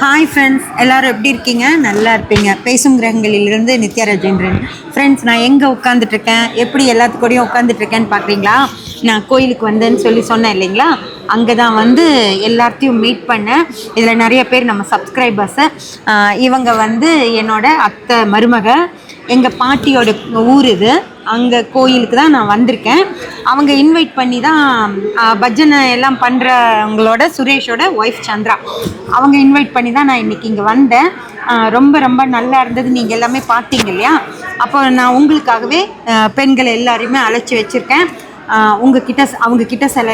Hi friends, எல்லோரும் எப்படி இருக்கீங்க? நல்லா இருப்பீங்க. பேசும் கிரகங்களிலிருந்து நித்யா ராஜேந்திரன். ஃப்ரெண்ட்ஸ், நான் எங்கே உட்காந்துட்ருக்கேன், எப்படி எல்லாத்துக்கூடையும் உட்காந்துட்ருக்கேன்னு பார்க்குறீங்களா? நான் கோயிலுக்கு வந்தேன்னு சொன்னேன் இல்லைங்களா? அங்கே தான் வந்து எல்லாத்தையும் மீட் பண்ணேன். இதில் நிறைய பேர் நம்ம சப்ஸ்கிரைபர்ஸு. இவங்க வந்து என்னோட அத்தை மருமக. எங்கள் பாட்டியோட ஊர் இது. அங்கே கோயிலுக்கு தான் நான் வந்திருக்கேன். அவங்க இன்வைட் பண்ணி தான் பஜனை எல்லாம் பண்ணுறவங்களோட சுரேஷோட ஒய்ஃப் சந்திரா, அவங்க இன்வைட் பண்ணி தான் நான் இன்றைக்கி இங்கே வந்தேன். ரொம்ப ரொம்ப நல்லா இருந்தது. நீங்கள் எல்லாமே பார்த்தீங்க இல்லையா? அப்போ நான் உங்களுக்காகவே பெண்களை எல்லாரையுமே அழைச்சி வச்சுருக்கேன். அவங்கக்கிட்ட சில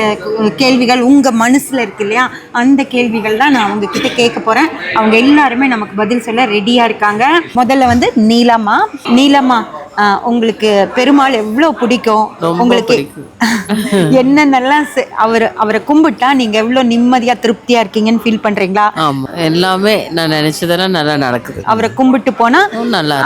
கேள்விகள் உங்கள் மனசில் இருக்கு இல்லையா, அந்த கேள்விகள் தான் நான் அவங்கக்கிட்ட கேட்க போகிறேன். அவங்க எல்லாருமே நமக்கு பதில் சொல்ல ரெடியாக இருக்காங்க. முதல்ல வந்து நீலம்மா, உங்களுக்கு பெருமாள் எவ்வளோ பிடிக்கும்? உங்களுக்கு என்னென்னலாம் அவரை கும்பிட்டா நீங்கள் எவ்வளோ நிம்மதியாக திருப்தியாக இருக்கீங்கன்னு ஃபீல் பண்ணுறீங்களா? ஆமாம், எல்லாமே நான் நினச்சதெல்லாம் நல்லா நடக்குது. அவரை கும்பிட்டு போனால் நல்லா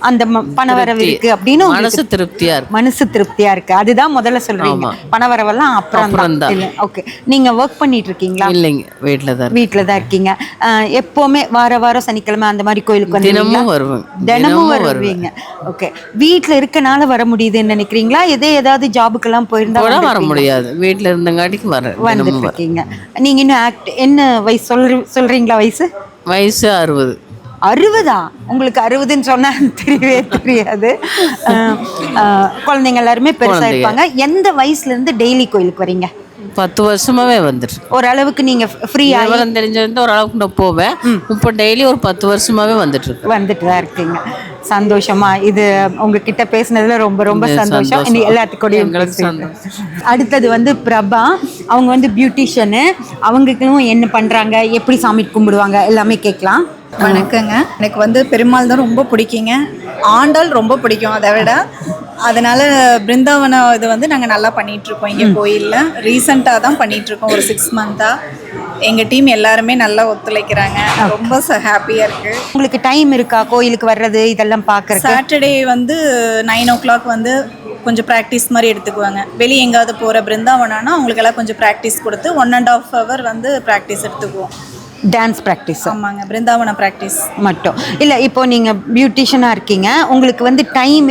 அந்த பணவரவு இருக்குது அப்படின்னு மனசு திருப்தியாக இருக்கு. மனசு திருப்தியாக இருக்குது. அதுதான் முதல்ல சொல்கிறீங்க. பணவரவெல்லாம் அப்புறம் தான். ஓகே, நீங்கள் ஒர்க் பண்ணிட்டு இருக்கீங்களா? இல்லைங்க, வீட்டில் தான் இருக்கீங்க. எப்போவுமே வாரம் சனிக்கிழமை அந்த மாதிரி கோயிலுக்கு வந்து தினமும் வருவீங்க. ஓகே, வீட்டில் இருக்கனால வர முடியுதுன்னு நினைக்கிறீங்களா? ஏதாவது ஜாபுக்கெல்லாம் போயிருந்தா வர முடியாது. வீட்டில் இருந்தங்காட்டிக்கு வந்துட்டு இருக்கீங்க. நீங்கள் இன்னும் என்ன வயசு சொல்கிறீங்களா? வயசு 60. 60? உங்களுக்கு 60ன்னு சொன்னா தெரியவே தெரியாது. குழந்தைங்க எல்லாருமே பெருசாக இருப்பாங்க. எந்த வயசுலேருந்து டெய்லி கோயிலுக்கு வரீங்க? 10 வருஷமாவே வந்துட்டு ஓரளவுக்கு நீங்க ஃப்ரீயா தெரிஞ்சிருந்து ஓரளவுக்கு நான் போவேன். இப்போ டெய்லி ஒரு 10 வருஷமாவே வந்துட்டு தான் இருக்கீங்க. சந்தோஷமா? இது உங்ககிட்ட பேசுனதுல ரொம்ப ரொம்ப சந்தோஷம். எல்லாத்துக்கூடயும் அடுத்தது வந்து பிரபா, அவங்க வந்து பியூட்டிஷியனு. அவங்களுக்கும் என்ன பண்றாங்க, எப்படி சாமி கும்பிடுவாங்க எல்லாமே கேட்கலாம். வணக்கங்க. எனக்கு வந்து பெருமாள் தான் ரொம்ப பிடிக்குங்க. ஆண்டாள் ரொம்ப பிடிக்கும் அதை விட. அதனால் பிருந்தாவனம் இது வந்து நாங்கள் நல்லா பண்ணிகிட்ருக்கோம் இங்கே கோயிலில். ரீசெண்டாக தான் பண்ணிகிட்ருக்கோம், ஒரு 6 மந்த்தாக. எங்கள் டீம் எல்லாருமே நல்லா ஒத்துழைக்கிறாங்க. ரொம்ப ஹாப்பியாக இருக்குது. உங்களுக்கு டைம் இருக்கா கோயிலுக்கு வர்றது இதெல்லாம் பார்க்குறது? சாட்டர்டே வந்து 9 o'clock வந்து கொஞ்சம் ப்ராக்டிஸ் மாதிரி எடுத்துக்குவாங்க. வெளியே எங்காவது போகிற பிருந்தாவனம்னா அவங்களுக்கெல்லாம் கொஞ்சம் ப்ராக்டிஸ் கொடுத்து 1.5 hour வந்து ப்ராக்டிஸ் எடுத்துக்குவோம். Dance practice? ஆமாங்க, பிருந்தாவன ப்ராக்டிஸ் மட்டும் இல்லை. இப்போ நீங்கள் பியூட்டிஷியனாக இருக்கீங்க, உங்களுக்கு வந்து டைம்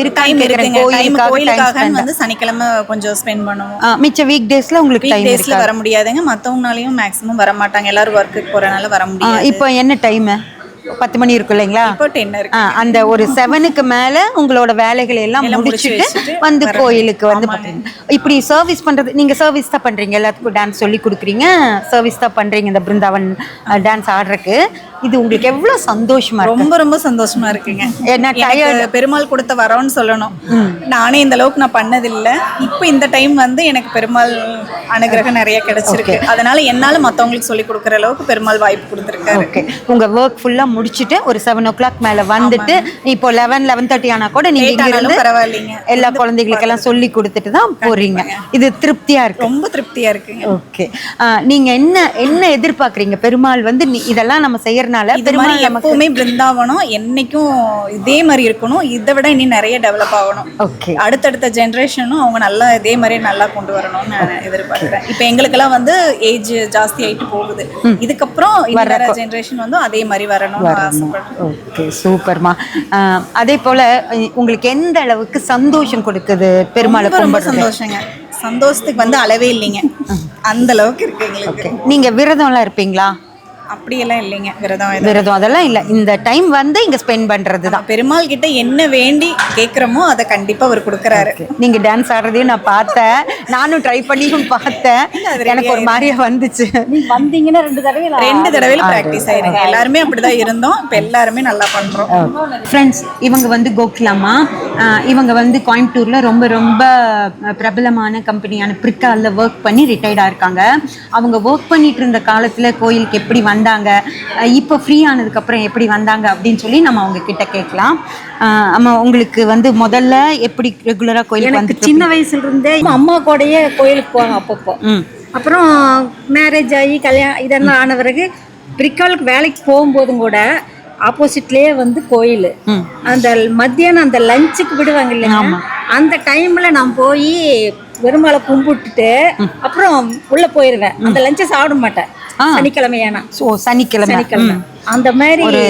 கோயிலுக்காக வந்து சனிக்கிழமை கொஞ்சம் ஸ்பெண்ட் பண்ணுவோம். மிச்ச வீக் டேஸில் உங்களுக்கு டைம் வர முடியாதுங்க. மற்றவங்களாலையும் மேக்ஸிமம் வர மாட்டாங்க, எல்லாரும் ஒர்க்குக்கு போகிறனால வர முடியாது. இப்போ என்ன டைமு? 10 மணி இருக்கும் இல்லைங்களா? இப்போ 10 இருக்கு. அந்த ஒரு 7க்கு மேலே உங்களோட வேலைகளை எல்லாம் முடிச்சுட்டு வந்து கோயிலுக்கு வந்து இப்படி சர்வீஸ் பண்ணுறது. நீங்கள் சர்வீஸ் தான் பண்ணுறீங்க, எல்லாத்துக்கும் டான்ஸ் சொல்லி கொடுக்குறீங்க, சர்வீஸ் தான் பண்ணுறீங்க இந்த பிருந்தாவன் டான்ஸ் ஆடுறதுக்கு. இது உங்களுக்கு எவ்வளோ சந்தோஷமா? ரொம்ப ரொம்ப சந்தோஷமா இருக்குங்க. என்ன பெருமாள் கொடுத்த வரோன்னு சொல்லணும். நானே இந்த அளவுக்கு நான் பண்ணதில்லை. இப்போ இந்த டைம் வந்து எனக்கு பெருமாள் அனுகிரகம் நிறைய கிடைச்சிருக்கு. அதனால என்னால் மற்றவங்களுக்கு சொல்லி கொடுக்குற அளவுக்கு பெருமாள் வாய்ப்பு கொடுத்துருக்காரு. ஓகே, உங்கள் ஒர்க் ஃபுல்லாக முடிச்சுட்டு ஒரு 7 o'clock மேலே வந்துட்டு இப்போ 11-11:30 ஆனால் கூட நீங்கள் பரவாயில்லைங்க, எல்லா குழந்தைகளுக்கெல்லாம் சொல்லி கொடுத்துட்டு தான் போகிறீங்க. இது திருப்தியாக இருக்கு? ரொம்ப திருப்தியாக இருக்குங்க. ஓகே, நீங்கள் என்ன எதிர்பார்க்குறீங்க? பெருமாள் வந்து இதெல்லாம் நம்ம செய்யற எப்பவுமே பிருந்தாவனம் என்னைக்கும் இதே மாதிரி இருக்கணும். இதை விட இன்னும் நிறைய டெவலப் ஆகணும். ஓகே, அடுத்தடுத்த ஜென்ரேஷனும் அவங்க நல்லா இதே மாதிரி நல்லா கொண்டு வரணும்னு நான் எதிர்பார்க்கிறேன். இப்போ எங்களுக்கெல்லாம் வந்து ஏஜ் ஜாஸ்தி ஆகிட்டு போகுது. இதுக்கப்புறம் வர ஜென்ரேஷன் வந்து அதே மாதிரி வரணும்னு ஆசைப்படுறேன். ஓகே, சூப்பர்மா. அதே போல உங்களுக்கு எந்த அளவுக்கு சந்தோஷம் கொடுக்குது பெருமாளை? ரொம்ப சந்தோஷங்க. சந்தோஷத்துக்கு வந்து அளவே இல்லைங்க, அந்த அளவுக்கு இருக்கு எங்களுக்கு. நீங்க விரதம்லாம் இருப்பீங்களா? அப்படியெல்லாம் இல்லைங்க, விரதம் அதெல்லாம் இல்லை. இந்த டைம் வந்து இங்கே ஸ்பெண்ட் பண்ணுறது தான். பெருமாள் கிட்ட என்ன வேண்டி கேட்குறோமோ அதை கண்டிப்பாக அவர் கொடுக்குறாரு. நீங்கள் டான்ஸ் ஆடுறதையும் நான் பார்த்தேன், நானும் ட்ரை பண்ணியும் பார்த்தேன். எனக்கு ஒரு மாதிரியா வந்துச்சு. வந்தீங்கன்னா 2 தடவையில் ப்ராக்டிஸ் ஆயிருங்க. எல்லாருமே அப்படிதான் இருந்தோம். இப்போ எல்லாருமே நல்லா பண்ணுறோம். ஃப்ரெண்ட்ஸ், இவங்க வந்து கோகிலாமா. இவங்க வந்து கோயம்புத்தூரில் ரொம்ப ரொம்ப பிரபலமான கம்பெனியான பிரிக்காலில் ஒர்க் பண்ணி ரிட்டையர்டாக இருக்காங்க. அவங்க ஒர்க் பண்ணிட்டு இருந்த காலத்தில் கோயிலுக்கு எப்படி வந்தாங்க, இப்போ ஃப்ரீ ஆனதுக்கப்புறம் எப்படி வந்தாங்க அப்படின்னு சொல்லி நம்ம அவங்க கிட்ட கேட்கலாம். உங்களுக்கு வந்து முதல்ல எப்படி ரெகுலராக கோயிலுக்கு வந்து? சின்ன வயசுலேருந்தே அம்மா கூடயே கோயிலுக்கு போவாங்க அப்பப்போ. அப்புறம் மேரேஜ் ஆகி கல்யாணம் இதெல்லாம் ஆன பிறகு பிரிக்காலுக்கு வேலைக்கு போகும்போதும் கூட ஆப்போசிட்லேயே வந்து கோயில். அந்த மத்தியானம் அந்த லஞ்சுக்கு விடுவாங்க இல்லையா, அந்த டைமில் நான் போய் பெருமாளை கும்பிட்டுட்டு அப்புறம் உள்ளே போயிடுவேன். அந்த லஞ்சை சாப்பிட மாட்டேன் சனிக்கிழமை. ஏன்னா சனிக்கிழமை அந்த மாதிரி ஒரு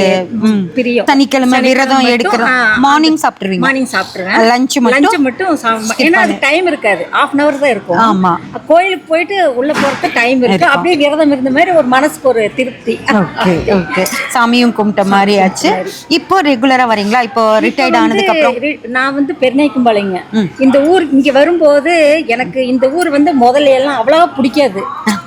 பிரியம். சனிக்கிழமை விரதம் எடுக்கிறோம். மார்னிங் சாப்பிட்டுருவீங்க? மார்னிங் சாப்பிட்ருவேன். லஞ்ச் மட்டும் ஏன்னா அது டைம் இருக்காது, 1/2 hour தான் இருக்கும். ஆமா. கோயிலுக்கு போயிட்டு உள்ள போறதுக்கு டைம் இருக்கு. அப்படியே விரதம் இருந்த மாதிரி ஒரு மனசுக்கு ஒரு திருப்தி. Okay okay. சாமியும் கும்பிட்ட மாதிரி ஆச்சு. இப்போ ரெகுலரா வரீங்களா? இப்போ ரிட்டையர்ட் ஆனதுக்கு அப்புறம்? நான் வந்து பெருநாய்க்கும்பாளையங்க. இந்த ஊர் இங்க வரும்போது எனக்கு இந்த ஊர் வந்து முதல்ல எல்லாம் அவ்வளவா பிடிக்காது.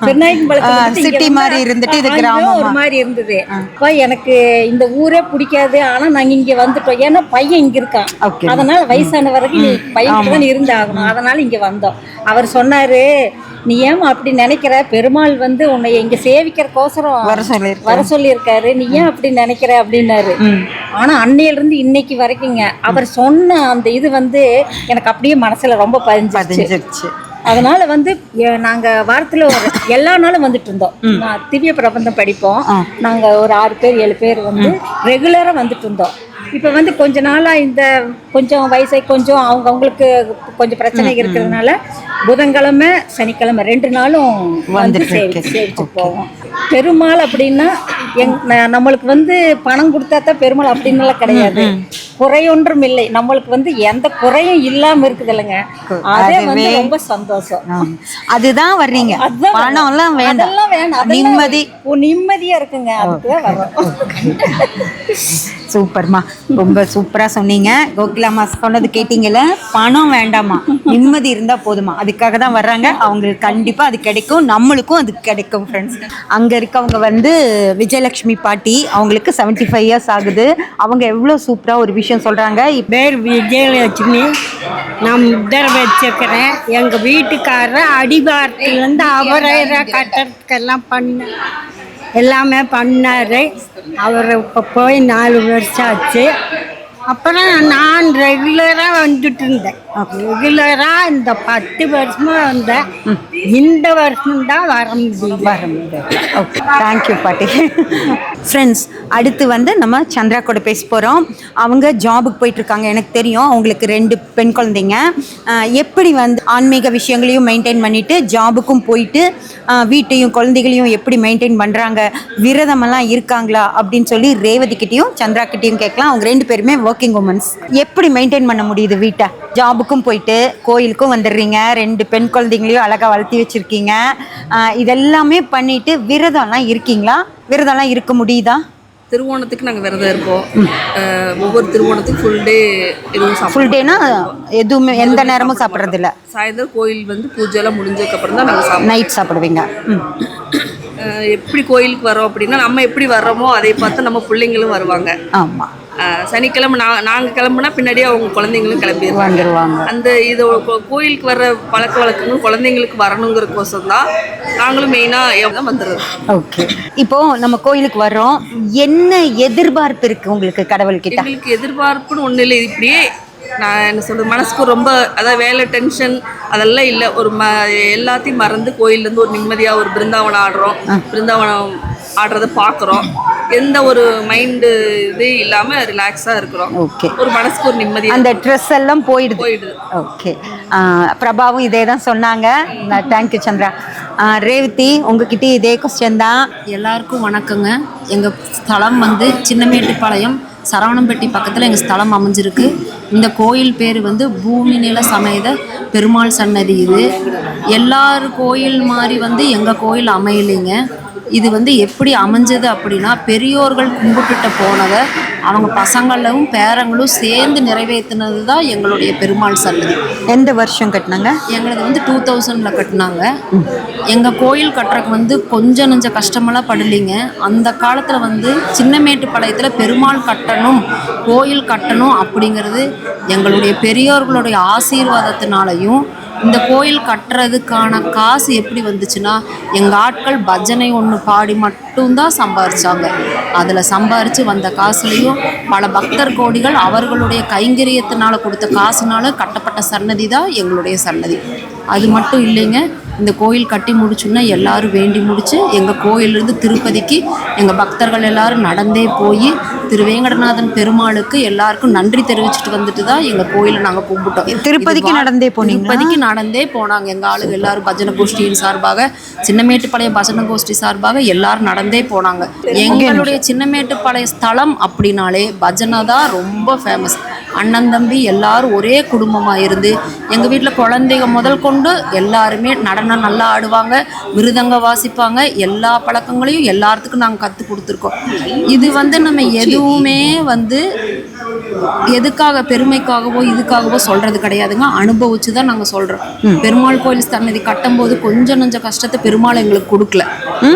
பெருநாய்க்கும்பாளையத்துல சிட்டி மாதிரி இருந்துட்டு இது கிராமம் ஒரு மாதிரி இருந்தது. அப்ப எனக்கு இந்த ஊரே பிடிக்காது. ஆனா நாங்க இங்க வந்துட்டோம். ஏன்னா பையன் இங்க இருக்கான். அதனால வயசான வரைக்கும் நீ பையன் தான் இருந்தாகணும். அதனால இங்க வந்தோம். அவர் சொன்னாரு, நீ ஏமா அப்படி நினைக்கிற, பெருமாள் வந்து உன்னை இங்க சேவிக்கிறக்கோசரம் வர சொல்லியிருக்காரு, நீ ஏன் அப்படி நினைக்கிற அப்படின்னாரு. ஆனா அன்னையில இருந்து இன்னைக்கு வரைக்குங்க அவர் சொன்ன அந்த இது வந்து எனக்கு அப்படியே மனசுல ரொம்ப பதிஞ்சிருச்சு. அதனால வந்து நாங்க வாரத்துல எல்லா நாளும் வந்துட்டு இருந்தோம். திவ்ய பிரபந்தம் படிப்போம். நாங்க ஒரு 6 பேர் 7 பேர் வந்து ரெகுலரா வந்துட்டு இருந்தோம். இப்போ வந்து கொஞ்ச நாளாக இந்த கொஞ்சம் வயசை கொஞ்சம் அவங்களுக்கு கொஞ்சம் பிரச்சனை இருக்கிறதுனால புதன்கிழமை சனிக்கிழமை 2 நாளும் வந்து சேவிச்சு போவோம். பெருமாள் அப்படின்னா நம்மளுக்கு வந்து பணம் கொடுத்தா தான் பெருமாள் அப்படின்னுலாம் கிடையாது. குறையொன்றும் இல்லை. நம்மளுக்கு வந்து எந்த குறையும் இல்லாம இருக்குது இல்லைங்க, அதே வந்து ரொம்ப சந்தோஷம். அதுதான் வர்றீங்க. பணம்லாம் வேண்டாம், நிம்மதியா இருக்குங்க. அதுக்குதான் வரோம். சூப்பர்மா, ரொம்ப சூப்பரா சொன்னீங்க. கோகிலாமா சொன்னது கேட்டீங்கல்ல, பணம் வேண்டாமா, நிம்மதி இருந்தா போதுமா, அதுக்காக தான் வர்றாங்க. அவங்களுக்கு கண்டிப்பா அது கிடைக்கும், நம்மளுக்கும் அது கிடைக்கும். ஃப்ரெண்ட்ஸ், அங்க இருக்கவங்க வந்து விஜயலட்சுமி பாட்டி, அவங்களுக்கு 75 years ஆகுது. அவங்க எவ்வளோ சூப்பரா ஒரு விஷயம் சொல்றாங்க. பேர் விஜயலட்சுமி. நான் முத்திரை வச்சுக்கிறேன். எங்கள் வீட்டுக்காரர் அடிவாரத்துலேருந்து அவரை கட்டுறதுக்கெல்லாம் எல்லாமே பண்ணார். அவர் இப்போ போய் 4 வருஷம் ஆச்சு. அப்புறம் நான் ரெகுலராக வந்துட்டு இருந்தேன். ரெகுலராக இந்த 10 வருஷமாக வந்தேன். இந்த வருஷம்தான் வர முடியல. ஓகே, தேங்க்யூ பாட்டி. ஃப்ரெண்ட்ஸ், அடுத்து வந்து நம்ம சந்திரா கூட பேச போகிறோம். அவங்க ஜாபுக்கு போயிட்டுருக்காங்க. எனக்கு தெரியும் அவங்களுக்கு 2 பெண் குழந்தைங்க. எப்படி வந்து ஆன்மீக விஷயங்களையும் மெயின்டைன் பண்ணிவிட்டு ஜாபுக்கும் போயிட்டு வீட்டையும் குழந்தைகளையும் எப்படி மெயின்டைன் பண்ணுறாங்க, விரதமெல்லாம் இருக்காங்களா அப்படின்னு சொல்லி ரேவதிக்கிட்டையும் சந்திராக்கிட்டையும் கேட்கலாம். அவங்க 2 பேருமே ஒர்க்கிங் உமன்ஸ். எப்படி மெயின்டைன் பண்ண முடியுது வீட்டை? ஜாபுக்கும் போயிட்டு கோயிலுக்கும் வந்துடுறீங்க, 2 பெண் குழந்தைங்களையும் அழகாக வளர்த்தி வச்சுருக்கீங்க. இதெல்லாமே பண்ணிவிட்டு விரதம்லாம் இருக்கீங்களா? விரதம்லாம் இருக்க முடியுதா? திருவோணத்துக்கு நாங்கள் விரதம் இருப்போம். ஒவ்வொரு திருவோணத்துக்கு ஃபுல் டே எதுவும் ஃபுல் டேனா எதுவுமே எந்த நேரமும் சாப்பிட்றது இல்லை. சாயந்தரம் கோயில் வந்து பூஜைலாம் முடிஞ்சதுக்கப்புறம் தான் நாங்கள் நைட் சாப்பிடுவீங்க. எப்படி கோயிலுக்கு வரோம் அப்படின்னா, நம்ம எப்படி வர்றோமோ அதை பார்த்து நம்ம பிள்ளைங்களும் வருவாங்க. ஆமாம். சனிக்கிழமை நாங்கள் கிளம்புனா பின்னாடியே அவங்க குழந்தைங்களும் கிளம்பி வந்துடுவாங்க. அந்த இது கோயிலுக்கு வர்ற பழக்க வழக்கங்கள் குழந்தைங்களுக்கு வரணுங்கிறக்கோசம் தான் நாங்களும் மெயினாக வந்துடுறோம். ஓகே, இப்போ நம்ம கோயிலுக்கு வர்றோம், என்ன எதிர்பார்ப்பு இருக்குது உங்களுக்கு கடவுள்கிட்ட? எங்களுக்கு எதிர்பார்ப்புன்னு ஒன்றும் இல்லை. இப்படியே நான் என்ன சொல்கிறது, மனசுக்கு ரொம்ப அதாவது வேலை டென்ஷன் அதெல்லாம் இல்லை. ஒரு எல்லாத்தையும் மறந்து கோயிலேருந்து ஒரு நிம்மதியாக ஒரு பிருந்தாவனம் ஆடுறோம். பிருந்தாவனம் ஆடுறதை பார்க்குறோம். எந்த ஒரு மைண்டு இது இல்லாமல் ரிலாக்ஸாக இருக்கிறோம். ஓகே, ஒரு மனசுக்கு ஒரு நிம்மதியாக, அந்த ட்ரெஸ் எல்லாம் போயிடுது. ஓகே, பிரபாவும் இதே தான் சொன்னாங்க. தேங்க்யூ சந்திரா. ரேவதி, உங்ககிட்ட இதே கொஸ்டின் தான். எல்லாருக்கும் வணக்கங்க. எங்கள் ஸ்தலம் வந்து சின்னமேட்டுப்பாளையம் சரவணம்பட்டி பக்கத்தில் எங்கள் ஸ்தலம் அமைஞ்சிருக்கு. இந்த கோயில் பேர் வந்து பூமி நில சமேத பெருமாள் சன்னதி. இது எல்லார் கோயில் மாதிரி வந்து எங்கள் கோயில் அமையலைங்க. இது வந்து எப்படி அமைஞ்சது அப்படின்னா, பெரியோர்கள் கும்பிட்டுட்ட போனதை அவங்க பசங்களும் பேரங்களும் சேர்ந்து நிறைவேற்றினது தான் எங்களுடைய பெருமாள் சன்னதி. எந்த வருஷம் கட்டினாங்க? எங்களது வந்து 2000 கட்டினாங்க. எங்கள் கோயில் கட்டுறதுக்கு வந்து கொஞ்சம் நஞ்சம் கஷ்டமெல்லாம் படலிங்க. அந்த காலத்தில் வந்து சின்னமேட்டுப்பாளையத்தில் பெருமாள் கட்டணும், கோயில் கட்டணும் அப்படிங்கிறது எங்களுடைய பெரியோர்களுடைய ஆசீர்வாதத்தினாலையும், இந்த கோயில் கட்டுறதுக்கான காசு எப்படி வந்துச்சுன்னா, எங்கள் ஆட்கள் பஜனை ஒன்று பாடி மட்டும்தான் சம்பாரித்தாங்க. அதில் சம்பாரித்து வந்த காசுலேயும் பல பக்தர் கோடிகள் அவர்களுடைய கைங்கரியத்தினால் கொடுத்த காசுனால கட்டப்பட்ட சன்னதி தான் எங்களுடைய சன்னதி. அது மட்டும் இல்லைங்க, இந்த கோயில் கட்டி முடிச்சோன்னா எல்லாரும் வேண்டி முடிச்சு எங்கள் கோயிலிருந்து திருப்பதிக்கு எங்கள் பக்தர்கள் எல்லாரும் நடந்தே போய் திருவேங்கடநாதன் பெருமாளுக்கு எல்லாருக்கும் நன்றி தெரிவிச்சுட்டு வந்துட்டு தான் எங்கள் கோயிலை நாங்கள் கும்பிட்டோம். திருப்பதிக்கு நடந்தே போனீங்க? திருப்பதிக்கு நடந்தே போனாங்க எங்கள் ஆளுங்க எல்லாரும். பஜனை கோஷ்டியின் சார்பாக, சின்னமேட்டுப்பாளையம் பஜனை கோஷ்டி சார்பாக எல்லாரும் நடந்தே போனாங்க. எங்களுடைய சின்னமேட்டுப்பாளைய ஸ்தலம் அப்படின்னாலே பஜனை தான் ரொம்ப ஃபேமஸ். அண்ணன் தம்பி எல்லாரும் ஒரே குடும்பமாக இருந்து எங்கள் வீட்டில் குழந்தைங்க முதல் கொண்டு எல்லாருமே நடனம் நல்லா ஆடுவாங்க, மிருதங்க வாசிப்பாங்க. எல்லா பழக்கங்களையும் எல்லாத்துக்கும் நாங்கள் கற்றுக் கொடுத்துருக்கோம். இது வந்து நம்ம எதுவுமே வந்து எதுக்காக பெருமைக்காகவோ இதுக்காகவோ சொல்கிறது கிடையாதுங்க. அனுபவிச்சு தான் நாங்கள் சொல்கிறோம். பெருமாள் கோயில் சன்னதி கட்டும்போது கொஞ்சம் நஞ்சம் கஷ்டத்தை பெருமாள் எங்களுக்கு கொடுக்கல.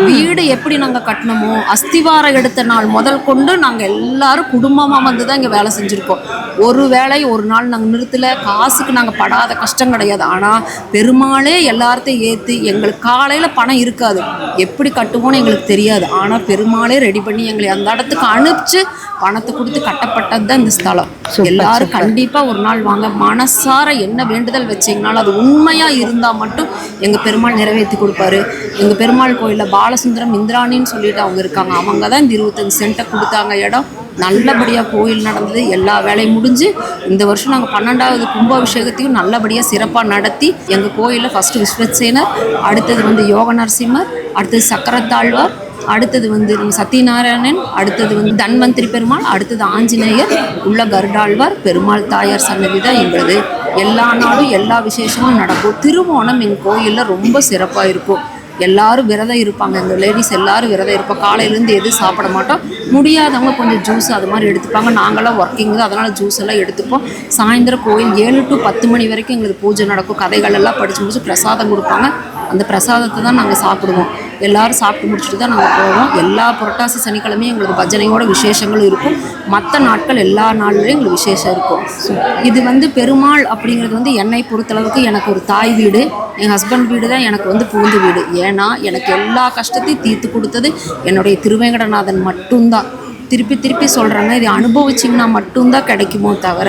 வீடு எப்படி நாங்கள் கட்டினமோ அஸ்திவாரம் எடுத்த நாள் முதல் கொண்டு நாங்கள் எல்லாரும் குடும்பமாக வந்து தான் இங்கே வேலை செஞ்சுருக்கோம். ஒரு வேளை ஒரு நாள் நாங்கள் நிறுத்தலை. காசுக்கு நாங்கள் படாத கஷ்டம் கிடையாது. ஆனால் பெருமாளே எல்லாத்தையும் ஏற்றி எங்களுக்கு காலையில் பணம் இருக்காது, எப்படி கட்டுவோன்னு எங்களுக்கு தெரியாது. ஆனால் பெருமாளே ரெடி பண்ணி எங்களை அந்த இடத்துக்கு அனுப்பிச்சு பணத்தை கொடுத்து கட்டப்பட்டது தான் இந்த ஸ்தலம். எல்லாரும் கண்டிப்பாக ஒரு நாள் வாங்க. மனசார என்ன வேண்டுதல் வச்சிங்கனாலும் அது உண்மையாக இருந்தால் மட்டும் எங்கள் பெருமாள் நிறைவேற்றி கொடுப்பாரு. எங்கள் பெருமாள் கோயிலில் பாலசுந்தரம் இந்திராணின்னு சொல்லிட்டு அவங்க இருக்காங்க. அவங்க தான் இந்த 25 சென்ட்டை கொடுத்தாங்க இடம். நல்லபடியாக கோயில் நடந்தது. எல்லா வேலையும் முடிஞ்சு இந்த வருஷம் நாங்கள் 12வது கும்பாபிஷேகத்தையும் நல்லபடியாக சிறப்பாக நடத்தி எங்கள் கோயிலில் ஃபஸ்ட்டு விஸ்வசேனர், அடுத்தது வந்து யோக நரசிம்மர், அடுத்தது சக்கரத்தாழ்வார், அடுத்தது வந்து நம்ம சத்யநாராயணன், அடுத்தது வந்து தன்வந்திரி பெருமாள், அடுத்தது ஆஞ்சநேயர், உள்ள கருடாழ்வார், பெருமாள் தாயார் சன்னதி தான் எங்களது. எல்லா நாளும் எல்லா விசேஷமும் நடக்கும். திருவோணம் எங்கள் கோயிலில் ரொம்ப சிறப்பாக இருக்கும். எல்லாரும் விரதம் இருப்பாங்க. எங்கள் லேடிஸ் எல்லாரும் விரதம் இருப்போம். காலையிலேருந்து எதுவும் சாப்பிட மாட்டோம். முடியாதவங்க கொஞ்சம் ஜூஸ் அது மாதிரி எடுத்துப்பாங்க. நாங்களாம் ஒர்க்கிங் தான், அதனால் ஜூஸ் எல்லாம் எடுத்துப்போம். சாயந்தரம் கோயில் 7 to 10 மணி வரைக்கும் எங்களுக்கு பூஜை நடக்கும். கதைகள் எல்லாம் படித்து முடிச்சு பிரசாதம் கொடுப்பாங்க. அந்த பிரசாதத்தை தான் நாங்கள் சாப்பிடுவோம். எல்லோரும் சாப்பிட்டு முடிச்சுட்டு தான் நாங்கள் போவோம். எல்லா புரட்டாசி சனிக்கிழமையும் எங்களுக்கு பஜனையோட விசேஷங்களும் இருக்கும். மற்ற நாட்கள் எல்லா நாள்லேயும் எங்களுக்கு விசேஷம் இருக்கும். இது வந்து பெருமாள் அப்படிங்கிறது வந்து என்னை பொறுத்தளவுக்கு எனக்கு ஒரு தாய் வீடு. என் ஹஸ்பண்ட் வீடு தான் எனக்கு வந்து புகுந்த வீடு. ஏன்னா எனக்கு எல்லா கஷ்டத்தையும் தீர்த்து கொடுத்தது என்னுடைய திருவேங்கடநாதன் மட்டும்தான். திருப்பி திருப்பி சொல்கிறாங்க, இது அனுபவிச்சிங்கன்னா மட்டும்தான் கிடைக்குமோ தவிர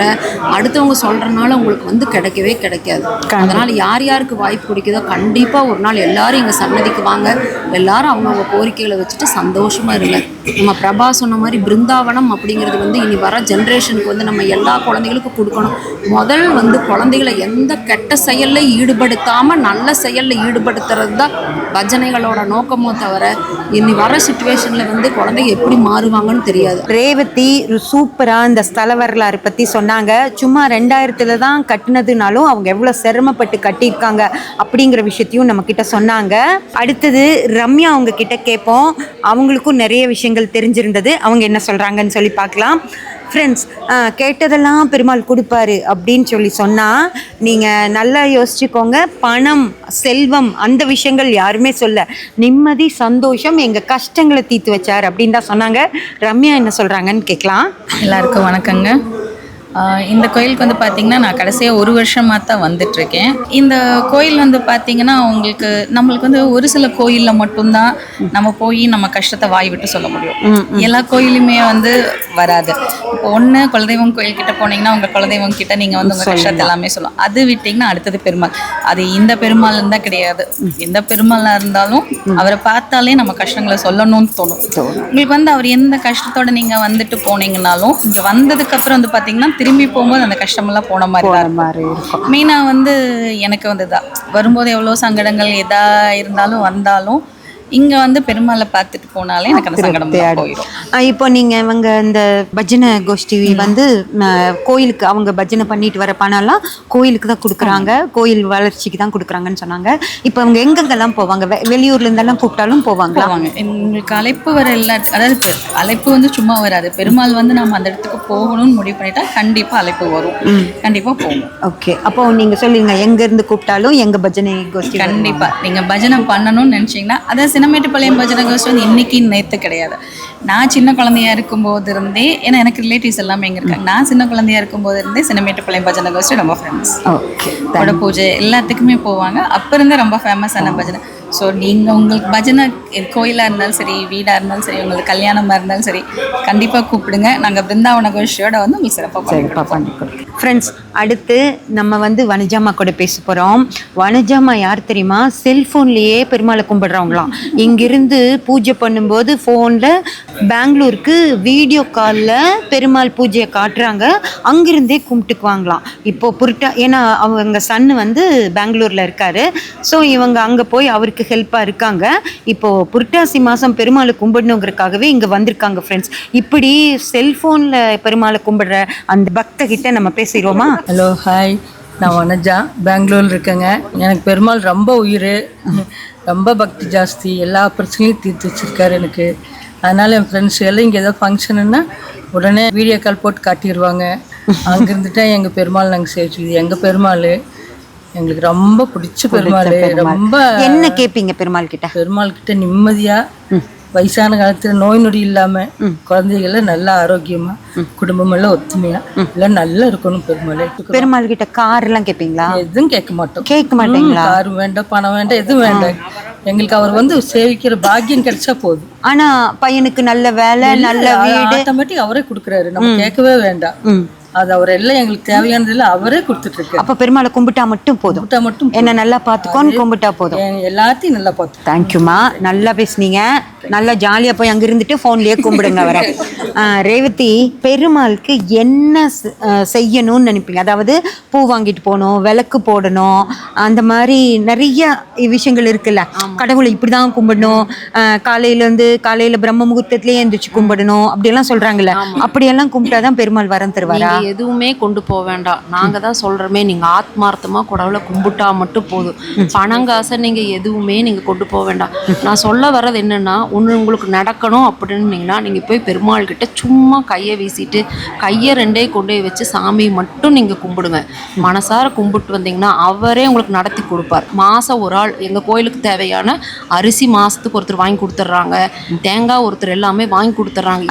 அடுத்தவங்க சொல்கிறனால உங்களுக்கு வந்து கிடைக்கவே கிடைக்காது. அதனால் யார் யாருக்கு வாய்ப்பு கிடைக்குதோ கண்டிப்பாக ஒரு நாள் எல்லோரும் எங்கள் சன்னதிக்கு வாங்க. எல்லோரும் அவங்கவுங்க கோரிக்கைகளை வச்சுட்டு சந்தோஷமாக இருங்க. நம்ம பிரபா சொன்ன மாதிரி பிருந்தாவனம் அப்படிங்கிறது வந்து இனி வர ஜென்ரேஷனுக்கு வந்து நம்ம எல்லா குழந்தைகளுக்கும் கொடுக்கணும். முதல் வந்து குழந்தைகளை எந்த கெட்ட செயலில் ஈடுபடுத்தாமல் நல்ல செயலில் ஈடுபடுத்துறது தான் பஜனைகளோட நோக்கமோ தவிர இனி வர சுச்சுவேஷனில் வந்து குழந்தைங்க எப்படி மாறுவாங்கன்னு தெரியாது. ரேவதி சூப்பராக இந்த ஸ்தல வரலாறு பற்றி சொன்னாங்க. சும்மா 2000 தான் கட்டினதுனாலும் அவங்க எவ்வளோ சிரமப்பட்டு கட்டியிருக்காங்க அப்படிங்கிற விஷயத்தையும் நம்மக்கிட்ட சொன்னாங்க. அடுத்தது ரம்யா அவங்க கிட்ட கேட்போம். அவங்களுக்கும் நிறைய விஷயங்கள் தெரிஞ்சிருந்தது. அவங்க என்ன சொல்கிறாங்கன்னு சொல்லி பார்க்கலாம். ஃப்ரெண்ட்ஸ், கேட்டதெல்லாம் பெருமாள் கொடுப்பாரு அப்படின்னு சொல்லி சொன்னால் நீங்கள் நல்லா யோசிச்சுக்கோங்க. பணம், செல்வம் அந்த விஷயங்கள் யாருமே சொல்ல, நிம்மதி, சந்தோஷம், எங்கள் கஷ்டங்களை தீர்த்து வச்சார் அப்படின்னு தான் சொன்னாங்க. ரம்யா என்ன சொல்கிறாங்கன்னு கேட்கலாம். எல்லாருக்கும் வணக்கங்க. இந்த கோயிலுக்கு வந்து பார்த்திங்கன்னா நான் கடைசியாக 1 வருஷமாக தான் வந்துட்டுருக்கேன். இந்த கோயில் வந்து பார்த்திங்கன்னா நம்மளுக்கு வந்து ஒரு சில கோயிலில் மட்டும்தான் நம்ம போய் நம்ம கஷ்டத்தை வாய் விட்டு சொல்ல முடியும். எல்லா கோயிலுமே வந்து வராது. இப்போ ஒன்று குலதெய்வம் கோயில்கிட்ட போனீங்கன்னா உங்கள் குலதெய்வம் கிட்ட நீங்கள் வந்து உங்கள் கஷ்டத்தை எல்லாமே சொல்லலாம். அது விட்டிங்கன்னா அடுத்தது பெருமாள். அது இந்த பெருமாள் இருந்தால் கிடையாது. எந்த பெருமாளாக இருந்தாலும் அவரை பார்த்தாலே நம்ம கஷ்டங்களை சொல்லணும்னு தோணும். உங்களுக்கு வந்து அவர் எந்த கஷ்டத்தோடு நீங்கள் வந்துட்டு போனீங்கன்னாலும் இங்கே வந்ததுக்கப்புறம் வந்து பார்த்திங்கன்னா திரும்பி போகும்போது அந்த கஷ்டமெல்லாம் போன மாதிரி இருக்கும். மெயினாக வந்து எனக்கு வந்து வரும்போது எவ்வளோ சங்கடங்கள் எதா இருந்தாலும் வந்தாலும் இங்கே வந்து பெருமாளை பார்த்துட்டு போனாலே எனக்கு அந்த சங்கடம் போயிடும். இப்போ நீங்கள் இவங்க இந்த பஜனை கோஷ்டி வந்து கோயிலுக்கு அவங்க பஜனை பண்ணிட்டு வர பணம்லாம் கோயிலுக்கு தான் கொடுக்குறாங்க, கோயில் வளர்ச்சிக்கு தான் கொடுக்குறாங்கன்னு சொன்னாங்க. இப்போ அவங்க எங்கெங்கெல்லாம் போவாங்க? வெளியூர்லேருந்தெல்லாம் கூப்பிட்டாலும் போவாங்க. எங்களுக்கு அழைப்பு வர அதாவது அழைப்பு வந்து சும்மா வராது. பெருமாள் வந்து நம்ம அந்த இடத்துக்கு போகணும்னு முடிவு பண்ணிட்டா கண்டிப்பாக அழைப்பு வரும், கண்டிப்பாக போகும். ஓகே, அப்போ நீங்கள் சொல்லுங்க, எங்கேருந்து கூப்பிட்டாலும் எங்கள் பஜனை கோஷ்டி கண்டிப்பாக நீங்கள் பஜனை பண்ணணும்னு நினச்சிங்கன்னா அதாவது சின்னமேட்டுப்பாளையம் பஜனை கோஷ்டி வந்து இன்னைக்கு நேற்று கிடையாது. நான் சின்ன குழந்தையா இருக்கும்போது இருந்தே, ஏன்னா எனக்கு ரிலேட்டிவ்ஸ் எல்லாமே எங்கே இருக்காங்க, நான் சின்ன குழந்தையா இருக்கும்போது இருந்தே சின்னமேட்டுப்பாளையம் பஜனை கோஷ்டி ரொம்ப ஃபேமஸ். ஓகே, பூஜை எல்லாத்துக்குமே போவாங்க. அப்போ இருந்தே ரொம்ப ஃபேமஸான பஜனை. ஸோ நீங்கள் உங்களுக்கு பஜனை கோயிலாக இருந்தாலும் சரி, வீடாக இருந்தாலும் சரி, உங்களுக்கு கல்யாணமாக இருந்தாலும் சரி, கண்டிப்பாக கூப்பிடுங்க. நாங்கள் பிருந்தாவன கோஷியோட வந்து உங்களுக்கு சிறப்பாக பண்ணி கொடுக்குறோம். ஃப்ரெண்ட்ஸ், அடுத்து நம்ம வந்து வனஜாமா கூட பேச போகிறோம். வனஜாமா யார் தெரியுமா? செல்ஃபோன்லேயே பெருமாளை கும்பிடுறவங்களாம். இங்கிருந்து பூஜை பண்ணும்போது ஃபோனில் பெங்களூருக்கு வீடியோ காலில் பெருமாள் பூஜையை காட்டுறாங்க, அங்கிருந்தே கும்பிட்டுக்குவாங்களாம். இப்போது ஏன்னா அவங்க சன்னு வந்து பெங்களூரில் இருக்காரு. ஸோ இவங்க அங்கே போய் அவருக்கு ஹெல்ப்பாக இருக்காங்க. இப்போது புரட்டாசி மாதம் பெருமாளை கும்பிடணுங்கிறதுக்காகவே இங்கே வந்திருக்காங்க. ஃப்ரெண்ட்ஸ், இப்படி செல்ஃபோனில் பெருமாளை கும்பிடுற அந்த பக்தகிட்ட நம்ம பேசிடுவோமா? ஹலோ, ஹாய், நான் வனஜா, பெங்களூரில் இருக்கேங்க. எனக்கு பெருமாள் ரொம்ப உயிர், ரொம்ப பக்தி ஜாஸ்தி, எல்லா பிரச்சனையும் தீர்த்து வச்சுருக்காரு எனக்கு. அதனால் என் ஃப்ரெண்ட்ஸ் எல்லாம் இங்கே ஏதோ ஃபங்க்ஷனுன்னா உடனே வீடியோ கால் போட்டு காட்டிடுவாங்க. அங்கேருந்துட்டா எங்கள் பெருமாள் நாங்கள் சேவிச்சு, எங்கள் பெருமாள் எங்களுக்கு ரொம்ப பிடிச்ச பெருமாள். ரொம்ப என்ன கேட்பீங்க பெருமாள் கிட்ட? பெருமாள் கிட்ட நிம்மதியாக, வயசான காலத்தில் நோய் நொடி இல்லாமல், குழந்தைகள நல்லா ஆரோக்கியமாக, குடும்பம் எல்லாம் ஒத்துமையாக எல்லாம் நல்லா இருக்கணும். பெருமாள் கிட்ட கார் எல்லாம் கேட்பீங்களா? எதுவும் கேட்க மாட்டோம். கேட்க மாட்டீங்களா? கார் வேண்டாம், பணம் வேண்டாம், எதுவும் வேண்டாம். எங்களுக்கு அவர் வந்து சேவிக்கிற பாக்கியம் கிடைச்சா போதும். ஆனா பையனுக்கு நல்ல வேலை, நல்ல வீடு ஆட்டோமேட்டிக் அவரே கொடுக்குறாரு, நம்ம கேட்கவே வேண்டாம். அது அவர் எல்லாம் எங்களுக்கு தேவையானதில்ல, அவரே கொடுத்துட்டு இருக்கு. அப்ப பெருமாளை கும்பிட்டா மட்டும் போதும், என்ன நல்லா பார்த்துக்கோன்னு கும்பிட்டா போதும். எல்லாத்தையும் நல்லா பார்த்து. தேங்க்யூமா, நல்லா பேசுனீங்க. நல்லா ஜாலியாக போய் அங்கே இருந்துட்டு ஃபோன்லேயே கும்பிடுங்க அவரை. ரேவதி, பெருமாளுக்கு என்ன செய்யணும்னு நினைப்பீங்க? அதாவது பூ வாங்கிட்டு போகணும், விளக்கு போடணும், அந்த மாதிரி நிறைய விஷயங்கள் இருக்குல்ல. கடவுளை இப்படி தான் கும்பிடணும், காலையில் பிரம்ம முகூர்த்தத்துலேயே எழுந்திரிச்சு கும்பிடணும் அப்படியெல்லாம் சொல்கிறாங்கல்ல. அப்படியெல்லாம் கும்பிட்டா தான் பெருமாள் வரம் தருவாரா? எதுவுமே கொண்டு போக வேண்டாம். நாங்கள் தான் சொல்கிறோமே, நீங்கள் ஆத்மார்த்தமாக கடவுளை கும்பிட்டா மட்டும் போதும். பணங்காசை நீங்கள் எதுவுமே நீங்கள் கொண்டு போக வேண்டாம். நான் சொல்ல வர்றது என்னென்னா, ஒன்று உங்களுக்கு நடக்கணும் அப்படின்னீங்கன்னா நீங்கள் போய் பெருமாள் கிட்ட சும்மா கையை வீசிட்டு கையை ரெண்டே கொண்டு போய் வச்சு சாமியை மட்டும் நீங்கள் கும்பிடுங்க. மனசார கும்பிட்டு வந்தீங்கன்னா அவரே உங்களுக்கு நடத்தி கொடுப்பார். மாதம் ஒரு ஆள் எங்கள் கோயிலுக்கு தேவையான அரிசி மாதத்துக்கு ஒருத்தர் வாங்கி கொடுத்துட்றாங்க, தேங்காய் ஒருத்தர் எல்லாமே வாங்கி கொடுத்துட்றாங்க.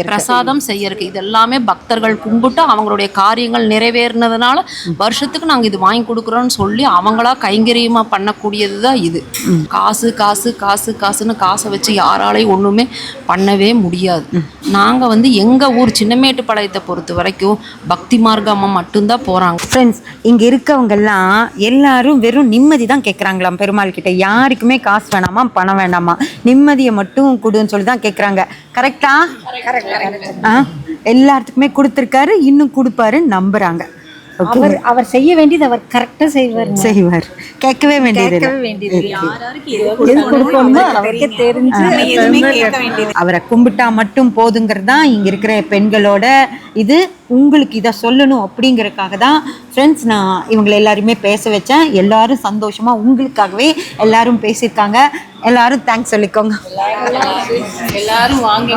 பிரசாதம் செய்யறதுக்கு இது எல்லாமே பக்தர்கள் கும்பிட்டு அவங்களுடைய காரியங்கள் நிறைவேறினதுனால வருஷத்துக்கு நாங்கள் இது வாங்கி கொடுக்குறோன்னு சொல்லி அவங்களா கைங்கரியமாக பண்ணக்கூடியது தான் இது. காசு காசு காசு காசுன்னு காசை வச்சு யாராலையும் ஒன்றுமே பண்ணவே முடியாது. நாங்கள் வந்து எங்கள் ஊர் சின்னமேட்டுப்பாளையத்தை பொறுத்த வரைக்கும் பக்தி மார்க்கமாக மட்டும்தான் போகிறாங்க. ஃப்ரெண்ட்ஸ், இங்கே இருக்கவங்கெல்லாம் எல்லாரும் வெறும் நிம்மதி தான் கேட்குறாங்களாம் பெருமாள் கிட்ட. யாருக்குமே காசு வேணாமா, பணம் வேணாமா, நிம்மதியை மட்டும் கொடுன்னு சொல்லி தான் கேட்குறாங்க. கரெக்டா? எல்லாத்துக்குமே கொடுத்துருக்காரு, இன்னும் கொடுப்பாருன்னு நம்புறாங்க. அவர் செய்ய வேண்டியது அவர் கரெக்டா செய்வார். கேட்கவே வேண்டியது அவரை கும்பிட்டா மட்டும் போதுங்கிறது தான் இங்க இருக்கிற பெண்களோட இது. உங்களுக்கு இதை சொல்லணும் அப்படிங்கறதுக்காக தான் ஃப்ரெண்ட்ஸ் நான் இவங்களை எல்லாருமே பேச வச்சேன். எல்லாரும் சந்தோஷமா உங்களுக்காகவே எல்லாரும் பேசியிருக்காங்க. எல்லாரும் தேங்க்ஸ் சொல்லிக்கோங்க. எல்லாரும் வாங்கி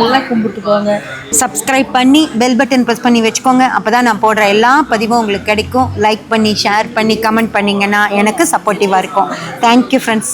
நல்லா கும்பிட்டு போங்க. சப்ஸ்கிரைப் பண்ணி பெல் பட்டன் ப்ரெஸ் பண்ணி வச்சுக்கோங்க. அப்போதான் நான் போடுற எல்லா பதிவும் உங்களுக்கு கிடைக்கும். லைக் பண்ணி, ஷேர் பண்ணி, கமெண்ட் பண்ணிங்கன்னா எனக்கு சப்போர்ட்டிவாக இருக்கும். Thank you friends.